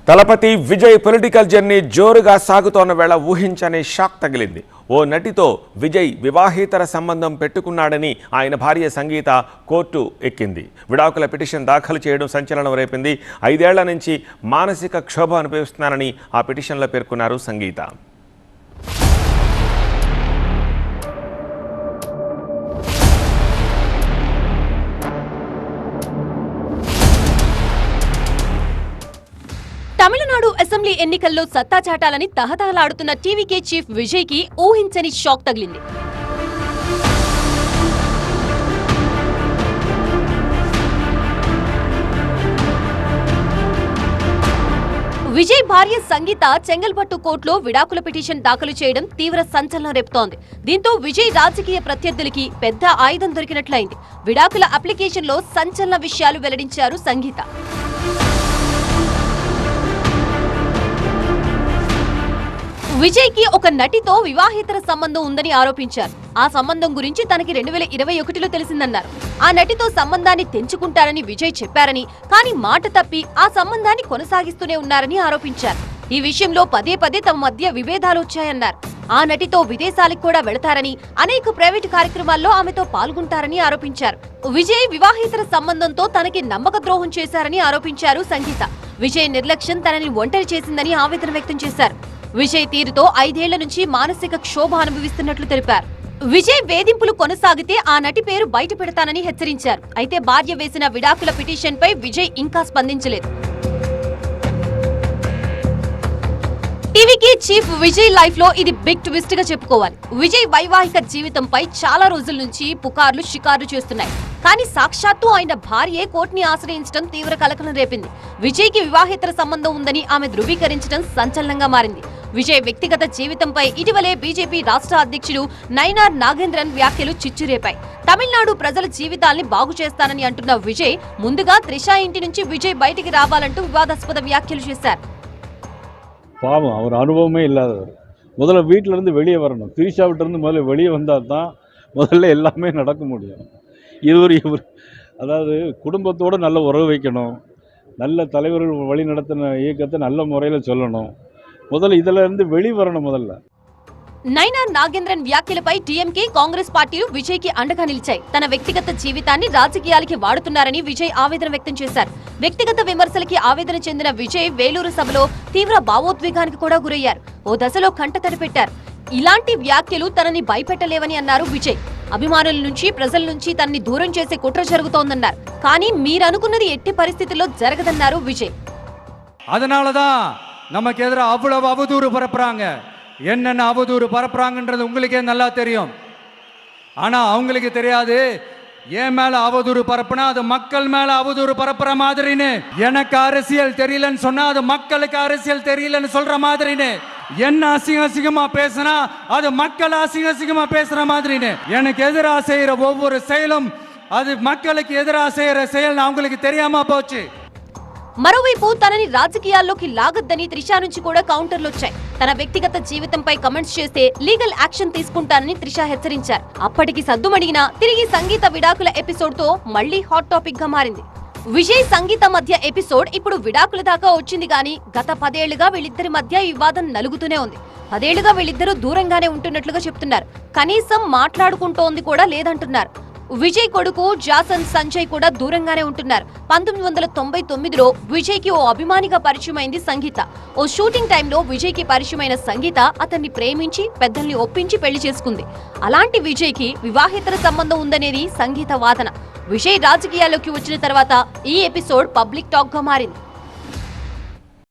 Thalapathy Vijay political journey జోరుగా సాగుతోన్న వేళ ఊహించని షాక్ తగిలింది. ఓ నటితో విజయ్ వివాహేతర సంబంధం పెట్టుకున్నాడని ఆయన భార్య సంగీత కోర్టు ఎక్కింది. విడాకుల పిటిషన్ దాఖలు చేయడం సంచలనం రేపింది. 5 ఏళ్ల నుంచి మానసిక క్షోభ అనుభవిస్తున్నానని ఆ పిటిషన్లో పేర్కొన్నారు సంగీత. తమిళనాడు అసెంబ్లీ ఎన్నికల్లో సత్తా చాటాలని తహతహలాడుతున్న టీవీకే చీఫ్ విజయ్ కి ఊహించని షాక్ తగిలింది. విజయ్ భార్య సంగీత చెంగల్పట్టు కోర్టులో విడాకుల పిటిషన్ దాఖలు చేయడం తీవ్ర సంచలనం రేపుతోంది. దీంతో విజయ్ రాజకీయ ప్రత్యర్థులకి పెద్ద ఆయుధం దొరికినట్లయింది. విడాకుల అప్లికేషన్లో సంచలన విషయాలు వెల్లడించారు సంగీత. విజయ్ కి ఒక నటితో వివాహేతర సంబంధం ఉందని ఆరోపించారు. ఆ సంబంధం గురించి తనకి 2021లో తెలిసిందన్నారు. ఆ నటితో సంబంధాన్ని తెంచుకుంటారని విజయ్ చెప్పారని, కానీ మాట తప్పి ఆ సంబంధాన్ని కొనసాగిస్తూనే ఉన్నారని ఆరోపించారు. ఈ విషయంలో పదే పదే తమ మధ్య విభేదాలు వచ్చాయన్నారు. ఆ నటితో విదేశాలకు కూడా వెళతారని, అనేక ప్రైవేటు కార్యక్రమాల్లో ఆమెతో పాల్గొంటారని ఆరోపించారు. విజయ్ వివాహేతర సంబంధంతో తనకి నమ్మక ద్రోహం చేశారని ఆరోపించారు సంగీత. విజయ్ నిర్లక్ష్యం తనని ఒంటరి చేసిందని ఆవేదన వ్యక్తం చేశారు. విజయ్ తీరుతో 5 ఏళ్ల నుంచి మానసిక క్షోభ అనుభవిస్తున్నట్లు తెలిపారు. విజయ్ వేధింపులు కొనసాగితే ఆ నటి పేరు బయట పెడతానని హెచ్చరించారు. అయితే భార్య వేసిన విడాకుల పిటిషన్ పై విజయ్ ఇంకా స్పందించలేదు. టీవీకి చీఫ్ విజయ్ లైఫ్ లో ఇది బిగ్ ట్విస్ట్ గా చెప్పుకోవాలి. విజయ్ వైవాహిక జీవితంపై చాలా రోజుల నుంచి పుకార్లు షికార్లు చేస్తున్నాయి. కానీ సాక్షాత్తు ఆయన భార్యే కోర్టుని ఆశ్రయించడం తీవ్ర కలకలం రేపింది. విజయ్ కి వివాహేతర సంబంధం ఉందని ఆమె ధృవీకరించడం సంచలనంగా మారింది. విజయ్ వ్యక్తిగత జీవితంపై ఇటీవలే బీజేపీ రాష్ట్ర అధ్యక్షుడు నైనార్ నాగేంద్రన్ వ్యాఖ్యలు చిచ్చురేపాయి. తమిళనాడు ప్రజల జీవితాల్ని బాగు చేస్తానని అంటున్న విజయ్ ముందుగా త్రిష ఇంటి నుంచి విజయ్ బయటికి రావాలంటూ వివాదాస్పద వ్యాఖ్యలు చేశారు. பாவம், அவர் அனுபவமே இல்லாதவர். முதல்ல வீட்டிலேருந்து வெளியே வரணும். திரிஷா விட்டுருந்து முதல்ல வெளியே வந்தால் தான் முதல்ல எல்லாமே நடக்க முடியும். இவர் அதாவது குடும்பத்தோடு நல்ல உறவு வைக்கணும், நல்ல தலைவர்கள் வழி நடத்தின இயக்கத்தை நல்ல முறையில் சொல்லணும். முதல்ல இதிலேருந்து வெளியே வரணும். முதல்ல నైనార్ నాగేంద్రన్ వ్యాఖ్యలపై టీఎంకే, కాంగ్రెస్ పార్టీలు విజయ్ కి అండగా నిలిచాయి. తన వ్యక్తిగత జీవితాన్ని రాజకీయాలకి వాడుతున్నారని విజయ్ ఆవేదన వ్యక్తం చేశారు. వ్యక్తిగత విమర్శలకి ఆవేదన చెందిన విజయ్ వేలూరు సభలో తీవ్ర భావోద్వేగానికి కూడా గురయ్యారు. ఓ దశలో కంటతడి పెట్టారు. ఇలాంటి వ్యాఖ్యలు తనని భయపెట్టలేవని అన్నారు విజయ్. అభిమానుల నుంచి, ప్రజల నుంచి తనని దూరం చేసే కుట్ర జరుగుతోందన్నారు. కానీ మీరనుకున్నది ఎట్టి పరిస్థితుల్లో జరగదన్నారు విజయ్. அதனாலதான் நமக்கு எதிராக அவ்வளவு அவதூறு பரப்புறாங்க. என்னென்ன அவதூறு பரப்புறாங்கன்றது உங்களுக்கே நல்லா தெரியும். ஆனா அவங்களுக்கு தெரியாது, என் மேல அவதூறு பரப்புனா அது மக்கள் மேல அவதூறு பரப்புற மாதிரின்னு. எனக்கு அரசியல் தெரியலன்னு சொன்னா அது மக்களுக்கு அரசியல் தெரியலன்னு சொல்ற மாதிரின்னு. என்ன அசிங்கமா பேசினா அது மக்கள் அசிங்கமா பேசுற மாதிரின்னு. எனக்கு எதிராக செய்யற ஒவ்வொரு செயலும் அது மக்களுக்கு எதிராக செய்யற செயல் அவங்களுக்கு தெரியாம போச்சு. మరోవైపు తనని రాజకీయాల్లోకి లాగొద్దని త్రిష నుంచి కూడా కౌంటర్లు వచ్చాయి. తన వ్యక్తిగత జీవితంపై కమెంట్స్ చేస్తే లీగల్ యాక్షన్ తీసుకుంటానని త్రిష హెచ్చరించారు. అప్పటికి సద్దుమడిగినా తిరిగి సంగీత విడాకుల ఎపిసోడ్ తో మళ్లీ హాట్ టాపిక్ గా మారింది. విజయ్ సంగీత మధ్య ఎపిసోడ్ ఇప్పుడు విడాకుల దాకా వచ్చింది. గానీ గత 10 ఏళ్లుగా వీళ్ళిద్దరి మధ్య ఈ వివాదం నలుగుతూనే ఉంది. 10 ఏళ్లుగా వీళ్ళిద్దరూ దూరంగానే ఉంటున్నట్లుగా చెప్తున్నారు. కనీసం మాట్లాడుకుంటోంది కూడా లేదంటున్నారు. విజయ్ కొడుకు జాసన్ సంజయ్ కూడా దూరంగానే ఉంటున్నారు. 1999లో విజయ్ కి ఓ అభిమానిగా పరిచయమైంది సంగీత. ఓ షూటింగ్ టైంలో విజయ్ కి పరిచయమైన సంగీత అతన్ని ప్రేమించి పెద్దల్ని ఒప్పించి పెళ్లి చేసుకుంది. అలాంటి విజయ్ కి వివాహేతర సంబంధం ఉందనేది సంగీత వాదన. విజయ్ రాజకీయాల్లోకి వచ్చిన తర్వాత ఈ ఎపిసోడ్ పబ్లిక్ టాక్ గా మారింది.